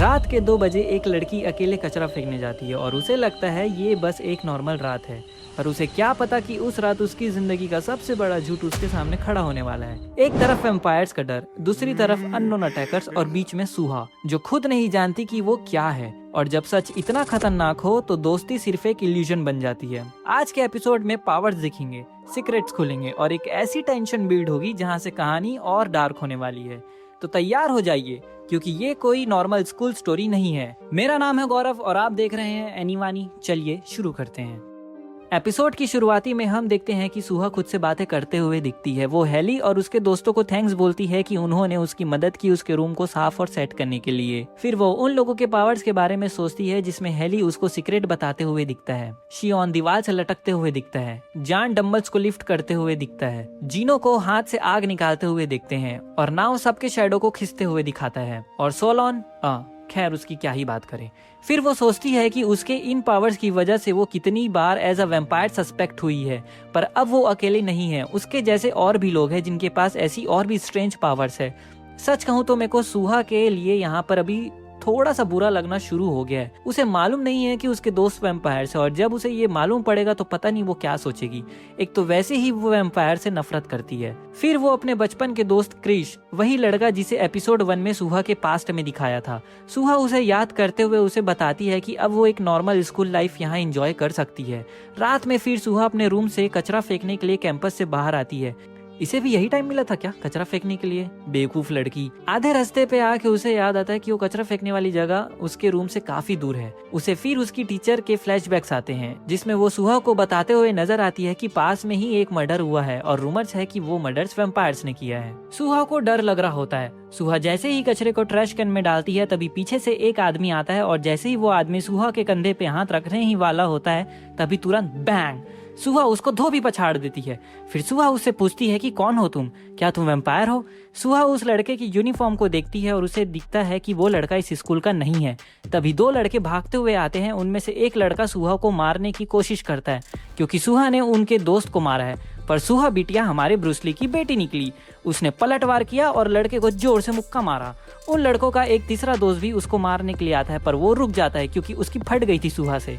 रात के 2 बजे एक लड़की अकेले कचरा फेंकने जाती है और उसे लगता है ये बस एक नॉर्मल रात है, पर उसे क्या पता कि उस रात उसकी जिंदगी का सबसे बड़ा झूठ उसके सामने खड़ा होने वाला है। एक तरफ वैम्पायर्स का डर, दूसरी तरफ अननोन अटैकर्स और बीच में सुहा जो खुद नहीं जानती कि वो क्या है। और जब सच इतना खतरनाक हो तो दोस्ती सिर्फ एक इल्यूजन बन जाती है। आज के एपिसोड में पावर्स दिखेंगे, सीक्रेट्स खुलेंगे और एक ऐसी टेंशन बिल्ड होगी जहाँ से कहानी और डार्क होने वाली है। तो तैयार हो जाइए क्योंकि ये कोई नॉर्मल स्कूल स्टोरी नहीं है। मेरा नाम है गौरव और आप देख रहे हैं एनीवानी। चलिए शुरू करते हैं। एपिसोड की शुरुआती में हम देखते हैं कि सुहा खुद से बातें करते हुए दिखती है। वो हेली और उसके दोस्तों को थैंक्स बोलती है कि उन्होंने उसकी मदद की उसके रूम को साफ और सेट करने के लिए। फिर वो उन लोगों के पावर्स के बारे में सोचती है जिसमें हेली उसको सीक्रेट बताते हुए दिखता है। शियोन दीवार से लटकते हुए दिखता है। जान डम्बल्स को लिफ्ट करते हुए दिखता है। जीनो को हाथ से आग निकालते हुए दिखते हैं और नाव सबके शैडो को खींचते हुए दिखाता है। और सोलोन खैर उसकी क्या ही बात करें। फिर वो सोचती है कि उसके इन पावर्स की वजह से वो कितनी बार एज अ वैम्पायर सस्पेक्ट हुई है, पर अब वो अकेले नहीं है। उसके जैसे और भी लोग हैं जिनके पास ऐसी और भी स्ट्रेंज पावर्स है। सच कहूँ तो मेरे को सुहा के लिए यहाँ पर अभी थोड़ा सा बुरा लगना शुरू हो गया है। उसे मालूम नहीं है कि उसके दोस्त वैम्पायर्स है और जब उसे ये मालूम पड़ेगा तो पता नहीं वो क्या सोचेगी। एक तो वैसे ही वो वैम्पायर से नफरत करती है। फिर वो अपने बचपन के दोस्त क्रिश, वही लड़का जिसे एपिसोड 1 में सुहा के पास्ट में दिखाया था। सुहा उसे याद करते हुए उसे बताती है कि अब वो एक नॉर्मल स्कूल लाइफ यहाँ एंजॉय कर सकती है। रात में फिर सुहा अपने रूम से कचरा फेंकने के लिए कैंपस से बाहर आती है। इसे भी यही टाइम मिला था क्या कचरा फेंकने के लिए? बेवकूफ लड़की। आधे रास्ते पे आके उसे याद आता है कि वो कचरा फेंकने वाली जगह उसके रूम से काफी दूर है। उसे फिर उसकी टीचर के फ्लैशबैक्स आते हैं जिसमें वो सुहा को बताते हुए नजर आती है कि पास में ही एक मर्डर हुआ है और रूमर्स है कि वो मर्डर्स वैम्पायर्स ने किया है। सुहा को डर लग रहा होता है। सुहा जैसे ही कचरे को ट्रैश कैन में डालती है तभी पीछे से एक आदमी आता है और जैसे ही वो आदमी सुहा के कंधे पे हाथ रखने ही वाला होता है तभी तुरंत बैंग सुहा उसको धोबी पछाड़ देती है। फिर सुहा उससे पूछती है कि कौन हो तुम, क्या तुम वैम्पायर हो? सुहा उस लड़के की यूनिफॉर्म को देखती है और उसे दिखता है कि वो लड़का इस स्कूल का नहीं है। तभी 2 लड़के भागते हुए आते हैं। उनमें से एक लड़का सुहा को मारने की कोशिश करता है क्योंकि सुहा ने उनके दोस्त को मारा है, पर सुहा बिटिया हमारे ब्रूस ली की बेटी निकली। उसने पलटवार किया और लड़के को जोर से मुक्का मारा। उन लड़कों का एक तीसरा दोस्त भी उसको मारने के लिए आता है पर वो रुक जाता है क्योंकि उसकी फट गई थी सुहा से।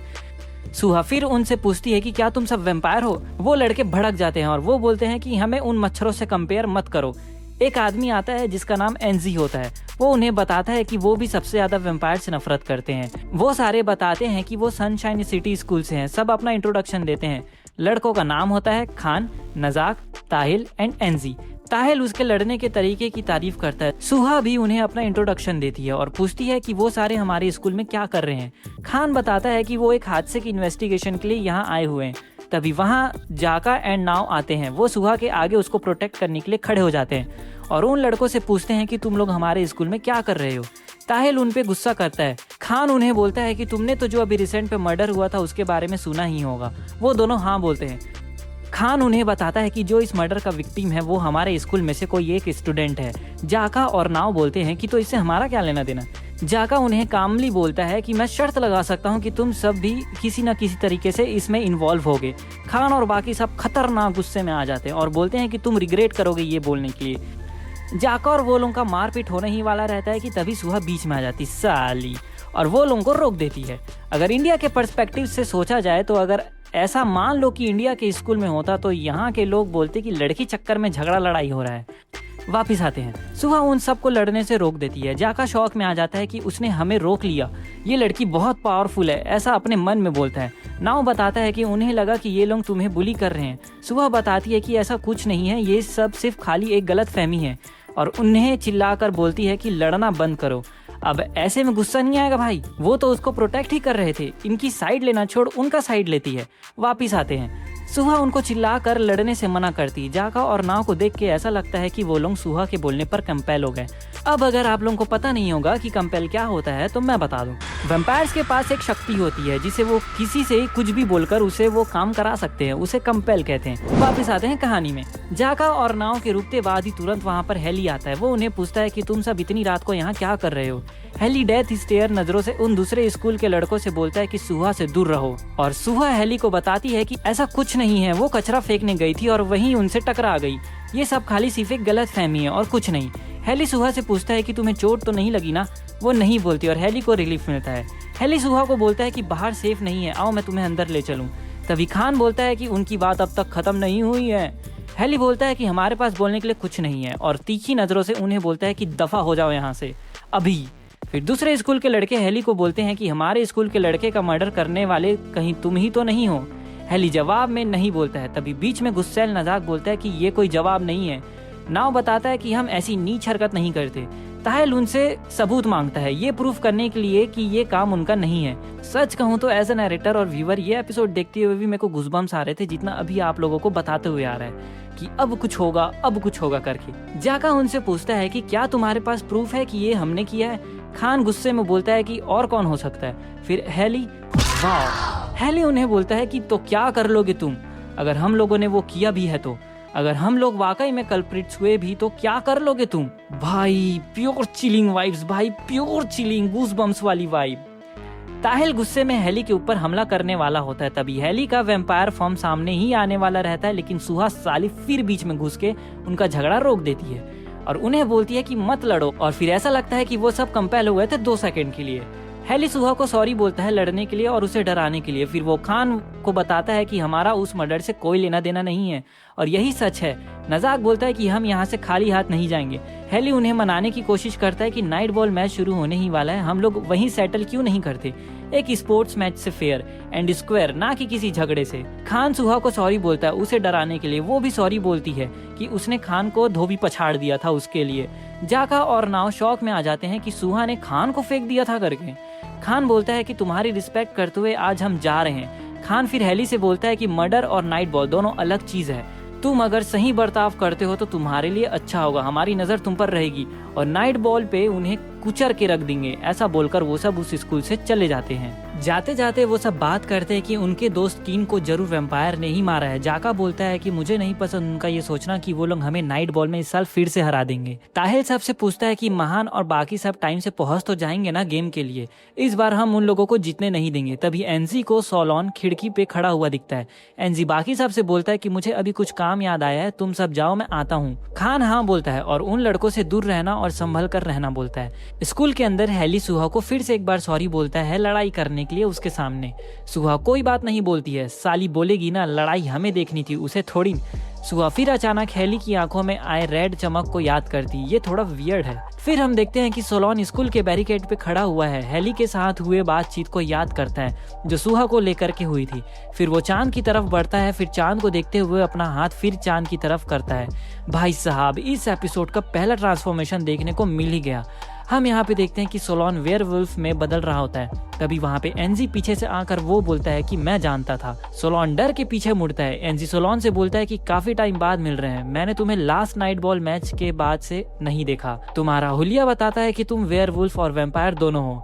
सुहा फिर उनसे पूछती है कि क्या तुम सब वैम्पायर हो? वो लड़के भड़क जाते हैं और वो बोलते हैं कि हमें उन मच्छरों से कंपेयर मत करो। एक आदमी आता है जिसका नाम एनजी होता है। वो उन्हें बताता है कि वो भी सबसे ज्यादा वैम्पायर से नफरत करते हैं। वो सारे बताते हैं कि वो सनशाइन सिटी स्कूल से हैं। सब अपना इंट्रोडक्शन देते हैं। लड़कों का नाम होता है खान, नजाक, ताहिल एंड एनजी। ताहिल उसके लड़ने के तरीके की तारीफ करता है। सुहा भी उन्हें अपना इंट्रोडक्शन देती है और पूछती है कि वो सारे हमारे स्कूल में क्या कर रहे हैं। खान बताता है कि वो एक हादसे की इन्वेस्टिगेशन के लिए यहाँ आए हुए हैं। तभी वहाँ जाका एंड नाव आते हैं। वो सुहा के आगे उसको प्रोटेक्ट करने के लिए खड़े हो जाते हैं और उन लड़कों से पूछते हैं कि तुम लोग हमारे स्कूल में क्या कर रहे हो। ताहिल उन पे गुस्सा करता है। खान उन्हें बोलता है कि तुमने तो जो अभी रिसेंट पे मर्डर हुआ था उसके बारे में सुना ही होगा। वो दोनों हाँ बोलते हैं। खान उन्हें बताता है कि जो इस मर्डर का विक्टिम है वो हमारे स्कूल में से कोई एक स्टूडेंट है। जाका और नाव बोलते हैं कि तो इससे हमारा क्या लेना देना। जाका उन्हें कामली बोलता है कि मैं शर्त लगा सकता हूं कि तुम सब भी किसी न किसी तरीके से इसमें इन्वॉल्व होगे। खान और बाकी सब खतरनाक गुस्से में आ जाते हैं और बोलते हैं कि तुम रिग्रेट करोगे ये बोलने के लिए। जाका और वो लोगों का मारपीट होने ही वाला रहता है कि तभी सुहा बीच में आ जाती साली और वो लोगों को रोक देती है। अगर इंडिया के पर्सपेक्टिव से सोचा जाए तो अगर ऐसा मान लो कि इंडिया के स्कूल में होता तो यहाँ के लोग बोलते कि लड़की चक्कर में झगड़ा लड़ाई हो रहा है। वापिस आते हैं। सुहा उन सबको लड़ने से रोक देती है। जाका शौक में आ जाता है कि उसने हमें रोक लिया, ये लड़की बहुत पावरफुल है, ऐसा अपने मन में बोलता है। नाव बताता है कि उन्हें लगा कि ये लोग तुम्हें बुली कर रहे हैं। सुहा बताती है कि ऐसा कुछ नहीं है, ये सब सिर्फ खाली एक गलत फहमी है और उन्हें चिल्लाकर बोलती है कि लड़ना बंद करो। अब ऐसे में गुस्सा नहीं आएगा भाई, वो तो उसको प्रोटेक्ट ही कर रहे थे। इनकी साइड लेना छोड़ उनका साइड लेती है। वापिस आते हैं। सुहा उनको चिल्लाकर लड़ने से मना करती। जाका और नाव को देख के ऐसा लगता है कि वो लोग सुहा के बोलने पर कंपेल हो गए। अब अगर आप लोगों को पता नहीं होगा कि कंपेल क्या होता है तो मैं बता दूं। वैम्पायर्स के पास एक शक्ति होती है जिसे वो किसी से कुछ भी बोलकर उसे वो काम करा सकते हैं, उसे कंपेल कहते हैं। वापिस आते हैं कहानी में। जाका और नाव के रुकते बाद ही तुरंत वहाँ पर हेली आता है। वो उन्हें पूछता है कि तुम सब इतनी रात को यहाँ क्या कर रहे हो। हेली डेथ स्टेयर नजरों से उन दूसरे स्कूल के लड़कों से बोलता है कि सुहा से दूर रहो और सुहा हेली को बताती है कि ऐसा कुछ नहीं है, वो कचरा फेंकने गई थी और वहीं उनसे टकरा गई। ये सब खाली सिर्फ एक गलत फहमी है और कुछ नहीं। हेली सुहा से पूछता है कि तुम्हें चोट तो नहीं लगी ना? वो नहीं बोलती और हेली को रिलीफ मिलता है। हेली सुहा को बोलता है कि बाहर सेफ नहीं है, आओ मैं तुम्हें अंदर ले चलूँ। तभी खान बोलता है कि उनकी बात अब तक खत्म नहीं हुई है। हेली बोलता है कि हमारे पास बोलने के लिए कुछ नहीं है और तीखी नज़रों से उन्हें बोलता है कि दफ़ा हो जाओ यहाँ से अभी। फिर दूसरे स्कूल के लड़के हेली को बोलते हैं कि हमारे स्कूल के लड़के का मर्डर करने वाले कहीं तुम ही तो नहीं हो। हेली जवाब में नहीं बोलता है। तभी बीच में गुस्सैल नजाक बोलता है कि ये कोई जवाब नहीं है। नाव बताता है कि हम ऐसी नीच हरकत नहीं करते। ताहिल उनसे सबूत मांगता है ये प्रूफ करने के लिए कि ये काम उनका नहीं है। सच कहूँ तो एज ए नरेटर और व्यूअर ये एपिसोड देखते हुए भी मेरे को गूज़बम्स आ रहे थे, जितना अभी आप लोगों को बताते हुए आ रहा है कि अब कुछ होगा करके। जाका उनसे पूछता है कि क्या तुम्हारे पास प्रूफ है कि ये हमने किया है। खान गुस्से में बोलता है कि और कौन हो सकता है। फिर हेली उन्हें बोलता है कि तो क्या कर लोगे तुम अगर हम लोगों ने वो किया भी है तो, अगर हम लोग वाकई में कल्प्रिट्स हुए भी तो क्या कर लोगे तुम। भाई प्योर चिलिंग वाइब्स, भाई प्योर चिलिंग गूज़बम्स वाली वाइब। ताहिल गुस्से में हेली के ऊपर हमला करने वाला होता है। तभी हेली का वैम्पायर फॉर्म सामने ही आने वाला रहता है, लेकिन सुहा साली फिर बीच में घुस के उनका झगड़ा रोक देती है और उन्हें बोलती है कि मत लड़ो। और फिर ऐसा लगता है कि वो सब कंपेल हो गए थे 2 सेकंड के लिए। हेली सुहा को सॉरी बोलता है लड़ने के लिए और उसे डराने के लिए। फिर वो खान को बताता है कि हमारा उस मर्डर से कोई लेना देना नहीं है और यही सच है। नजाक बोलता है कि हम यहाँ से खाली हाथ नहीं जाएंगे। हेली उन्हें मनाने की कोशिश करता है कि नाइट बॉल मैच शुरू होने ही वाला है, हम लोग वहीं सेटल क्यों नहीं करते, एक स्पोर्ट्स मैच से फेयर एंड स्क्वायर, ना कि किसी झगड़े से। खान सुहा को सॉरी बोलता है उसे डराने के लिए। वो भी सॉरी बोलती है कि उसने खान को धोबी पछाड़ दिया था उसके लिए। जाका और नाव शौक में आ जाते हैं कि सुहा ने खान को फेंक दिया था करके। खान बोलता है कि तुम्हारी रिस्पेक्ट करते हुए आज हम जा रहे हैं। खान फिर हेली से बोलता है कि मर्डर और नाइट बॉल दोनों अलग चीज है। तुम अगर सही बर्ताव करते हो तो तुम्हारे लिए अच्छा होगा, हमारी नजर तुम पर रहेगी और नाइट बॉल पे उन्हें कुचर के रख देंगे। ऐसा बोलकर वो सब उस स्कूल से चले जाते हैं। जाते जाते वो सब बात करते हैं कि उनके दोस्त कीन को जरूर वैम्पायर ने ही मारा है। जाका बोलता है कि मुझे नहीं पसंद उनका ये सोचना कि वो लोग हमें नाइट बॉल में इस साल फिर से हरा देंगे। ताहिल सबसे पूछता है कि महान और बाकी सब टाइम से पहुंच तो जाएंगे ना गेम के लिए, इस बार हम उन लोगों को जीतने नहीं देंगे। तभी एनजी को सोलोन खिड़की पे खड़ा हुआ दिखता है। एनजी बाकी सबसे बोलता है कि मुझे अभी कुछ काम याद आया है, तुम सब जाओ मैं आता हूँ। खान हाँ बोलता है और उन लड़कों से दूर रहना और संभल कर रहना बोलता है। स्कूल के अंदर हेली सुहा को फिर से एक बार सॉरी बोलता है लड़ाई करने के लिए उसके सामने। सुहा कोई बात नहीं बोलती है, साली बोलेगी ना लड़ाई हमें देखनी थी उसे थोड़ी। सुहा फिर अचानक हेली की आंखों में आए रेड चमक को याद करती, ये थोड़ा वियर्ड है। फिर हम देखते हैं कि सोलोन स्कूल के बैरिकेड पे खड़ा हुआ है, हेली के साथ हुए बातचीत को याद करता है जो सुहा को लेकर के हुई थी। फिर वो चांद की तरफ बढ़ता है, फिर चांद को देखते हुए अपना हाथ फिर चांद की तरफ करता है। भाई साहब इस एपिसोड का पहला ट्रांसफॉर्मेशन देखने को मिल ही गया। हम यहाँ पे देखते हैं कि सोलोन वेयरवुल्फ में बदल रहा होता है। तभी वहाँ पे एनजी पीछे से आकर वो बोलता है कि मैं जानता था। सोलोन डर के पीछे मुड़ता है। एनजी सोलोन से बोलता है कि काफी टाइम बाद मिल रहे हैं, मैंने तुम्हें लास्ट नाइट बॉल मैच के बाद से नहीं देखा। तुम्हारा हुलिया बताता है कि तुम वेयरवुल्फ और वैम्पायर दोनों हो।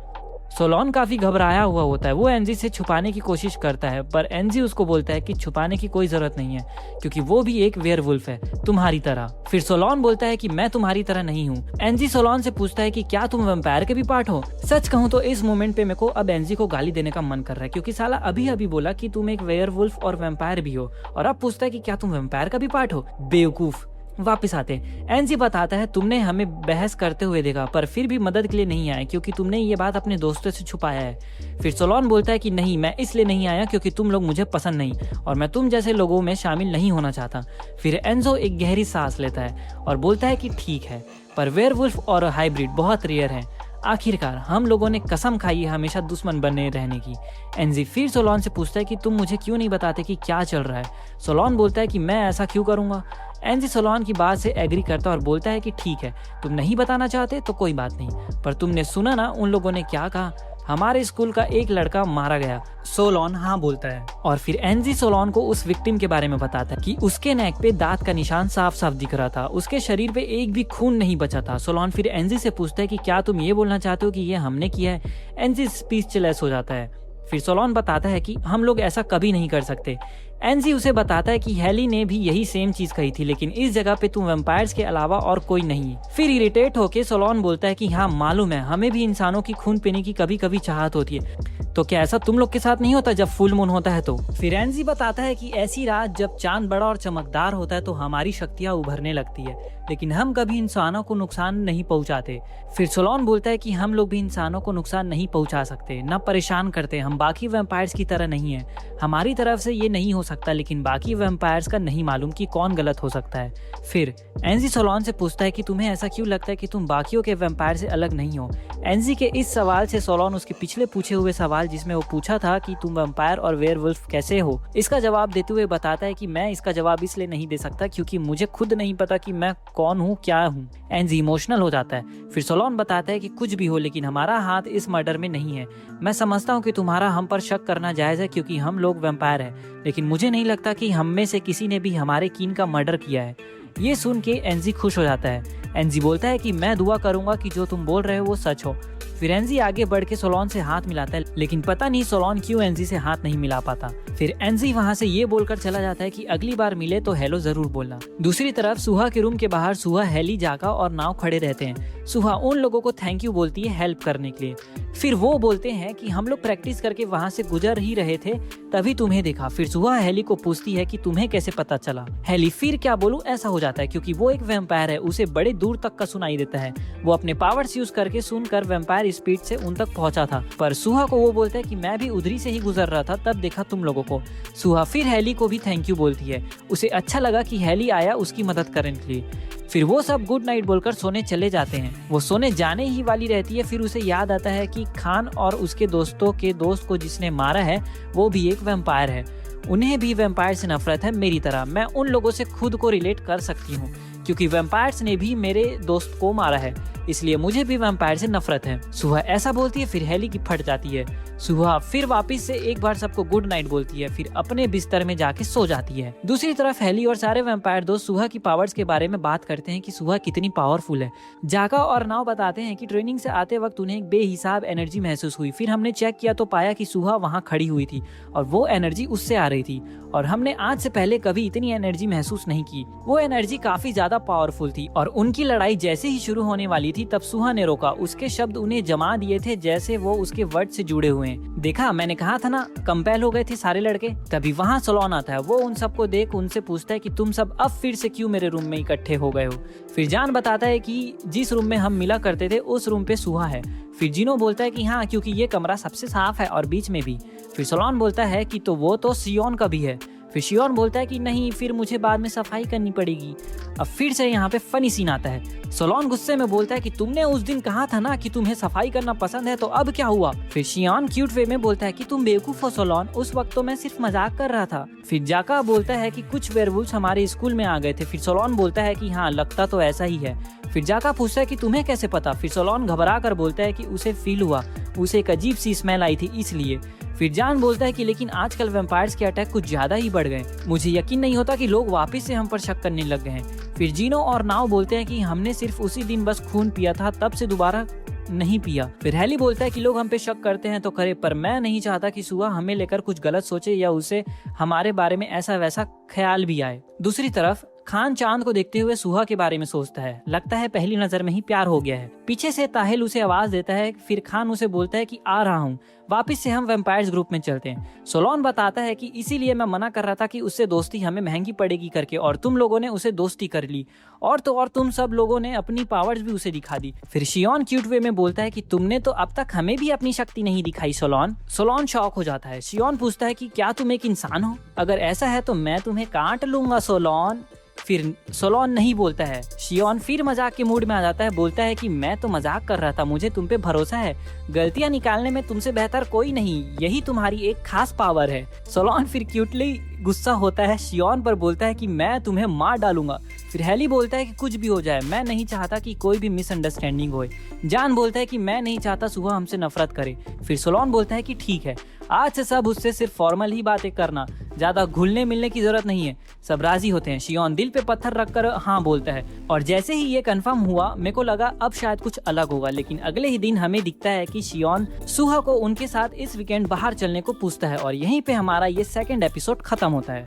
सोलोन काफी घबराया हुआ होता है, वो एनजी से छुपाने की कोशिश करता है पर एनजी उसको बोलता है कि छुपाने की कोई जरूरत नहीं है क्योंकि वो भी एक वेयरवुल्फ है तुम्हारी तरह। फिर सोलोन बोलता है कि मैं तुम्हारी तरह नहीं हूँ। एनजी सोलोन से पूछता है कि क्या तुम वैम्पायर के भी पार्ट हो। सच कहूँ तो इस मोमेंट पे मेरे को अब एनजी को गाली देने का मन कर रहा है क्योंकि साला अभी अभी बोला कि तुम एक वेयरवुल्फ और वैम्पायर भी हो और अब पूछता है कि क्या तुम वैम्पायर का भी पार्ट हो। बेवकूफ। वापस आते एनजी बताता है तुमने हमें बहस करते हुए देखा पर फिर भी मदद के लिए नहीं आए क्योंकि तुमने ये बात अपने दोस्तों से छुपाया है। फिर सोलोन बोलता है कि नहीं मैं इसलिए नहीं आया क्योंकि तुम लोग मुझे पसंद नहीं और मैं तुम जैसे लोगों में शामिल नहीं होना चाहता। फिर एंजो एक गहरी सांस लेता है और बोलता है कि ठीक है पर वेयरवुल्फ और हाइब्रिड बहुत रेयर हैं। आखिरकार हम लोगों ने कसम खाई है हमेशा दुश्मन बने रहने की। एनजी फिर सोलोन से पूछता है कि तुम मुझे क्यों नहीं बताते कि क्या चल रहा है। सोलोन बोलता है कि मैं ऐसा क्यों करूंगा। एनजी सोलोन की बात से एग्री करता है और बोलता है कि ठीक है तुम नहीं बताना चाहते तो कोई बात नहीं पर तुमने सुना ना उन लोगों ने क्या कहा, हमारे स्कूल का एक लड़का मारा गया। सोलोन हाँ बोलता है और फिर एनजी सोलोन को उस विक्टिम के बारे में बताता है कि उसके नेक पे दांत का निशान साफ साफ दिख रहा था, उसके शरीर पे एक भी खून नहीं बचा था। सोलोन फिर एनजी से पूछता है कि क्या तुम ये बोलना चाहते हो कि ये हमने किया है। एनजी स्पीचलेस हो जाता है। फिर सोलोन बताता है कि हम लोग ऐसा कभी नहीं कर सकते। एनजी उसे बताता है कि हेली ने भी यही सेम चीज कही थी लेकिन इस जगह पे तुम वैम्पायर्स के अलावा और कोई नहीं। फिर इरिटेट होके सोलोन बोलता है कि हाँ मालूम है हमें भी इंसानों की खून पीने की कभी कभी चाहत होती है, तो क्या ऐसा तुम लोग के साथ नहीं होता जब फुल मून होता है तो। फिर एनजी बताता है कि ऐसी रात जब चांद बड़ा और चमकदार होता है तो हमारी शक्तियां उभरने लगती है लेकिन हम कभी इंसानों को नुकसान नहीं पहुंचाते। फिर सोलोन बोलता है कि हम लोग भी इंसानों को नुकसान नहीं पहुंचा सकते, ना परेशान करते, हम बाकी वैम्पायर्स की तरह नहीं है। हमारी तरफ से ये नहीं हो सकता, लेकिन बाकी वैम्पायर्स का नहीं मालूम कि कौन गलत हो सकता है। फिर एनजी सोलोन से पूछता है कि तुम्हें ऐसा क्यों लगता है कि तुम बाकियों के वैम्पायर से अलग नहीं हो। एनजी के इस सवाल से सोलोन उसके पिछले पूछे हुए सवाल, जिसमें वो पूछा था कि तुम वैम्पायर और वेयरवुल्फ कैसे हो, इसका जवाब देते हुए बताता है कि मैं इसका जवाब इसलिए नहीं दे सकता क्योंकि मुझे खुद नहीं पता कि मैं कौन हूँ, क्या हूँ। एनजी इमोशनल हो जाता है। फिर सोलोन बताता है कि कुछ भी हो, लेकिन हमारा हाथ इस मर्डर में नहीं है। मैं समझता हूँ कि तुम्हारा हम पर शक करना जायज है क्योंकि हम लोग वैम्पायर हैं, लेकिन मुझे नहीं लगता कि हम में से किसी ने भी हमारे कीन का मर्डर किया है। ये सुन के एनजी खुश हो जाता है। एनजी बोलता है कि मैं दुआ करूंगा कि जो तुम बोल रहे हो वो सच हो। फिर एनजी आगे बढ़ के सोलोन से हाथ मिलाता है, लेकिन पता नहीं सोलोन क्यों एनजी से हाथ नहीं मिला पाता। फिर एनजी वहाँ से ये बोलकर चला जाता है कि अगली बार मिले तो हेलो जरूर बोलना। दूसरी तरफ सुहा के रूम के बाहर सुहा, हेली, जाका और नाव खड़े रहते हैं। सुहा उन लोगों को थैंक यू बोलती है हेल्प करने के लिए। फिर वो बोलते हैं कि हम लोग प्रैक्टिस करके वहाँ से गुजर ही रहे थे, तभी तुम्हें देखा। फिर सुहा हेली को पूछती है कि तुम्हें कैसे पता चला। हेली फिर क्या बोलूं ऐसा हो जाता है क्योंकि वो एक वैम्पायर है, उसे बड़े दूर तक का सुनाई देता है। वो अपने पावर्स यूज करके सुनकर वैम्पायर स्पीड से उन तक पहुंचा था, पर सुहा को वो बोलता है कि मैं भी उधरी से ही गुजर रहा था, तब देखा तुम लोगों को। सुहा फिर हेली को भी थैंक यू बोलती है। उसे अच्छा लगा कि हेली आया उसकी मदद करने के लिए। फिर वो सब गुड नाइट बोलकर सोने चले जाते हैं। वो सोने जाने ही वाली रहती है, फिर उसे याद आता है कि खान और उसके दोस्तों के दोस्त को जिसने मारा है वो भी एक वैम्पायर है। उन्हें भी वैम्पायर से नफरत है मेरी तरह। मैं उन लोगों से खुद को रिलेट कर सकती हूँ क्योंकि वैम्पायर्स ने भी मेरे दोस्त को मारा है, इसलिए मुझे भी वैम्पायर से नफरत है। सुहा ऐसा बोलती है, फिर हेली की फट जाती है। सुहा फिर वापस से एक बार सबको गुड नाइट बोलती है, फिर अपने बिस्तर में जाके सो जाती है। दूसरी तरफ हेली और सारे वैम्पायर दोस्त सुहा की पावर्स के बारे में बात करते हैं कि सुहा कितनी पावरफुल है। जाका और नाव बताते हैं कि ट्रेनिंग से आते वक्त उन्हें एक बेहिसाब एनर्जी महसूस हुई। फिर हमने चेक किया तो पाया कि सुहा वहाँ खड़ी हुई थी और वो एनर्जी उससे आ रही थी, और हमने आज से पहले कभी इतनी एनर्जी महसूस नहीं की। वो एनर्जी काफी ज्यादा पावरफुल थी और उनकी लड़ाई जैसे ही शुरू होने वाली थी तब सुहा ने रोका। उसके शब्द उन्हें जमा दिए थे जैसे वो उसके वर्ड से जुड़े हुए हैं। देखा, मैंने कहा था ना, कंपेल हो गए थे सारे लड़के। तभी वहाँ सोलोन आता है। वो उन सबको देख उनसे पूछता है कि तुम सब अब फिर से क्यों मेरे रूम में इकट्ठे हो गए हो। फिर जान बताता है कि जिस रूम में हम मिला करते थे उस रूम पे सुहा है। फिर जिनो बोलता है कि हाँ, क्योंकि ये कमरा सबसे साफ है और बीच में भी। फिर सोलोन बोलता है कि तो वो तो शियोन का भी है। फिर शियोन बोलता है कि नहीं, फिर मुझे बाद में सफाई करनी पड़ेगी। अब फिर से यहाँ पे फनी सीन आता है। सोलोन गुस्से में बोलता है कि तुमने उस दिन कहा था ना कि तुम्हें सफाई करना पसंद है, तो अब क्या हुआ। फिर शियोन क्यूट वे में बोलता है कि तुम बेवकूफ हो सोलोन, उस वक्त तो मैं सिर्फ मजाक कर रहा था। फिर जाका बोलता है कि कुछ वेयरवुल्व्स हमारे स्कूल में आ गए थे। फिर सोलोन बोलता है कि हाँ, लगता तो ऐसा ही है। फिर जाका पूछता है कि तुम्हें कैसे पता। फिर सोलोन घबरा कर बोलता है कि उसे फील हुआ, उसे एक अजीब सी स्मेल आई थी इसलिए। फिर जान बोलता है कि लेकिन आजकल वैम्पायर्स के अटैक कुछ ज्यादा ही बढ़ गए, मुझे यकीन नहीं होता कि लोग वापस से हम पर शक करने लग गए हैं। फिर जीनो और नाव बोलते हैं कि हमने सिर्फ उसी दिन बस खून पिया था, तब से दोबारा नहीं पिया। फिर हेली बोलता है कि लोग हम पे शक करते हैं तो करे, पर मैं नहीं चाहता कि सुहा हमें लेकर कुछ गलत सोचे या उसे हमारे बारे में ऐसा वैसा ख्याल भी आए। दूसरी तरफ खान चांद को देखते हुए सुहा के बारे में सोचता है। लगता है पहली नजर में ही प्यार हो गया है। पीछे से ताहिल उसे आवाज देता है। फिर खान उसे बोलता है कि आ रहा हूँ, वापस से हम वैम्पायर्स ग्रुप में चलते हैं। सोलोन बताता है कि इसीलिए मैं मना कर रहा था कि उससे दोस्ती हमें महंगी पड़ेगी करके, और तुम लोगों ने उसे दोस्ती कर ली, और तो और तुम सब लोगों ने अपनी पावर्स भी उसे दिखा दी। फिर शियोन क्यूट वे में बोलता है कि तुमने तो अब तक हमें भी अपनी शक्ति नहीं दिखाई सोलोन। सोलोन शॉक हो जाता है। शियोन पूछता है कि क्या तुम एक इंसान हो? अगर ऐसा है तो मैं तुम्हें काट लूंगा सोलोन। फिर सोलोन नहीं बोलता है। शियोन फिर मजाक के मूड में आ जाता है, बोलता है कि मैं तो मजाक कर रहा था, मुझे तुम पे भरोसा है, गलतियां निकालने में तुमसे बेहतर कोई नहीं, यही तुम्हारी एक खास पावर है। सोलोन फिर क्यूटली गुस्सा होता है, शियोन पर बोलता है कि मैं तुम्हें मार डालूंगा। फिर हेली बोलता है कि कुछ भी हो जाए, मैं नहीं चाहता कि कोई भी मिसअंडरस्टैंडिंग होए। जान बोलता है कि मैं नहीं चाहता सुहा हमसे नफरत करे। फिर सोलोन बोलता है कि ठीक है, आज से सब उससे सिर्फ फॉर्मल ही बातें करना, ज्यादा घुलने मिलने की जरूरत नहीं है। सब राजी होते हैं। शियोन दिल पे पत्थर रखकर हाँ बोलता है, और जैसे ही ये कंफर्म हुआ मेरे को लगा अब शायद कुछ अलग होगा, लेकिन अगले ही दिन हमें दिखता है कि शियोन सुहा को उनके साथ इस वीकेंड बाहर चलने को पूछता है, और यहीं पे हमारा ये सेकंड एपिसोड खत्म होता है।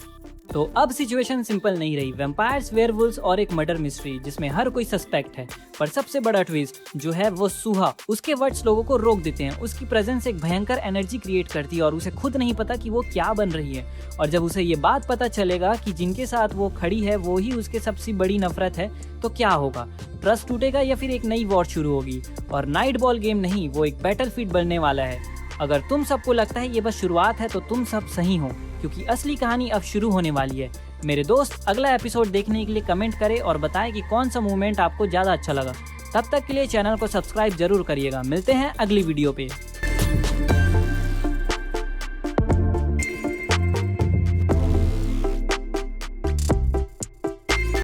तो अब सिचुएशन सिंपल नहीं रही। वैम्पायर्स, वेयरवुल्व्स और एक मर्डर मिस्ट्री जिसमें हर कोई सस्पेक्ट है। पर सबसे बड़ा ट्विस्ट जो है वो सुहा, उसके वर्ड्स लोगों को रोक देते हैं। उसकी प्रेजेंस एक भयंकर एनर्जी क्रिएट करती है और उसे खुद नहीं पता कि वो क्या बन रही है। और जब उसे ये बात पता चलेगा कि जिनके साथ वो खड़ी है वो ही उसके सबसे बड़ी नफरत है, तो क्या होगा? ट्रस्ट टूटेगा या फिर एक नई वॉर शुरू होगी? और नाइट बॉल गेम नहीं, वो एक बैटलफील्ड बनने वाला है। अगर तुम सबको लगता है ये बस शुरुआत है तो तुम सब सही हो, क्योंकि असली कहानी अब शुरू होने वाली है। मेरे दोस्त, अगला एपिसोड देखने के लिए कमेंट करें और बताएं कि कौन सा मूवमेंट आपको ज़्यादा अच्छा लगा। तब तक के लिए चैनल को सब्सक्राइब जरूर करिएगा। मिलते हैं अगली वीडियो पे।